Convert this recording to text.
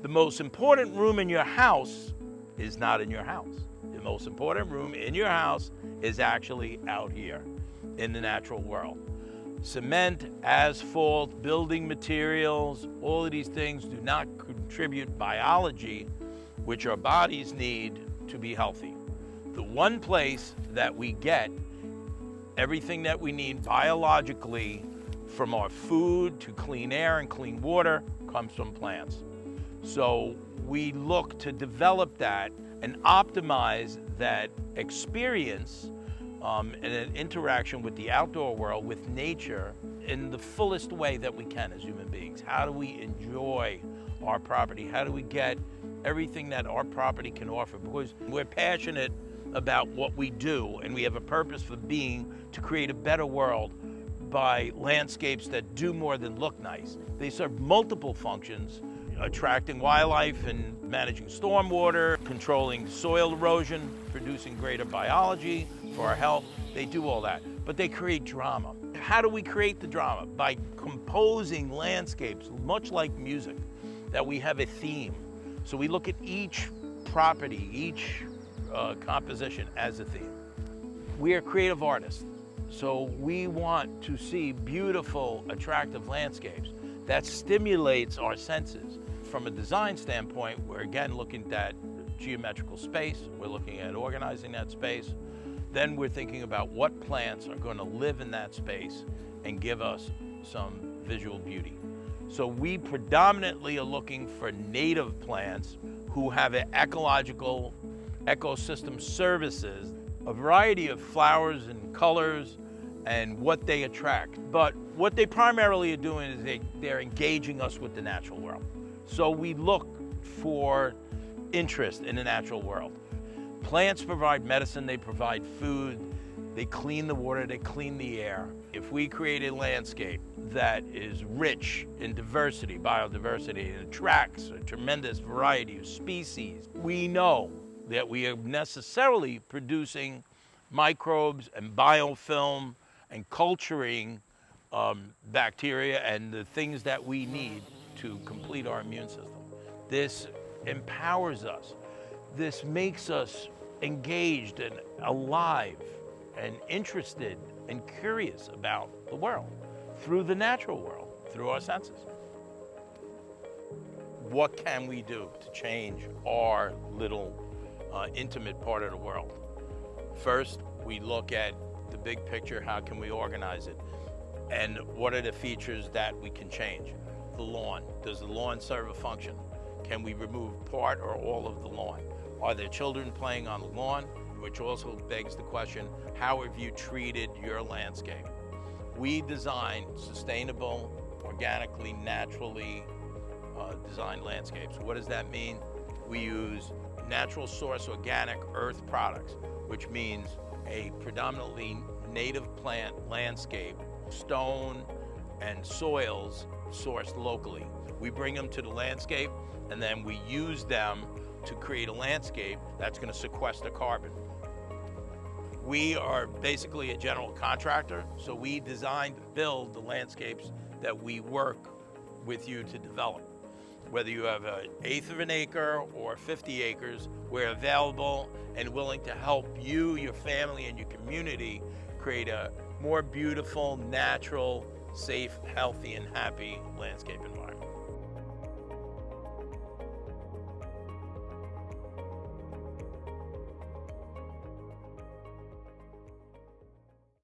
The most important room in your house is not in your house. The most important room in your house is actually out here in the natural world. Cement, asphalt, building materials, all of these things do not contribute biology, which our bodies need to be healthy. The one place that we get everything that we need biologically, from our food to clean air and clean water, comes from plants. So we look to develop that and optimize that experience and an interaction with the outdoor world, with nature, in the fullest way that we can as human beings. How do we enjoy our property? How do we get everything that our property can offer? Because we're passionate about what we do, and we have a purpose for being to create a better world by landscapes that do more than look nice. They serve multiple functions: attracting wildlife and managing stormwater, controlling soil erosion, producing greater biology for our health. They do all that, but they create drama. How do we create the drama? By composing landscapes, much like music, that we have a theme. So we look at each property, each composition as a theme. We are creative artists, so we want to see beautiful, attractive landscapes that stimulates our senses. From a design standpoint, we're again looking at geometrical space, we're looking at organizing that space, then we're thinking about what plants are going to live in that space and give us some visual beauty. So we predominantly are looking for native plants who have an ecological ecosystem services, a variety of flowers and colors and what they attract. But what they primarily are doing is they're engaging us with the natural world. So we look for interest in the natural world. Plants provide medicine, they provide food, they clean the water, they clean the air. If we create a landscape that is rich in diversity, biodiversity, and attracts a tremendous variety of species, we know that we are necessarily producing microbes and biofilm and culturing bacteria and the things that we need to complete our immune system. This empowers us. This makes us engaged and alive and interested and curious about the world through the natural world, through our senses. What can we do to change our little intimate part of the world? First, we look at the big picture. How can we organize it? And what are the features that we can change? The lawn. Does the lawn serve a function? Can we remove part or all of the lawn? Are there children playing on the lawn? Which also begs the question, how have you treated your landscape? We design sustainable, organically, naturally designed landscapes. What does that mean? We use natural source organic earth products, which means a predominantly native plant landscape, stone and soils sourced locally. We bring them to the landscape and then we use them to create a landscape that's going to sequester carbon. We are basically a general contractor, so we design and build the landscapes that we work with you to develop. Whether you have an eighth of an acre or 50 acres, we're available and willing to help you, your family, and your community create a more beautiful, natural, safe, healthy, and happy landscape environment.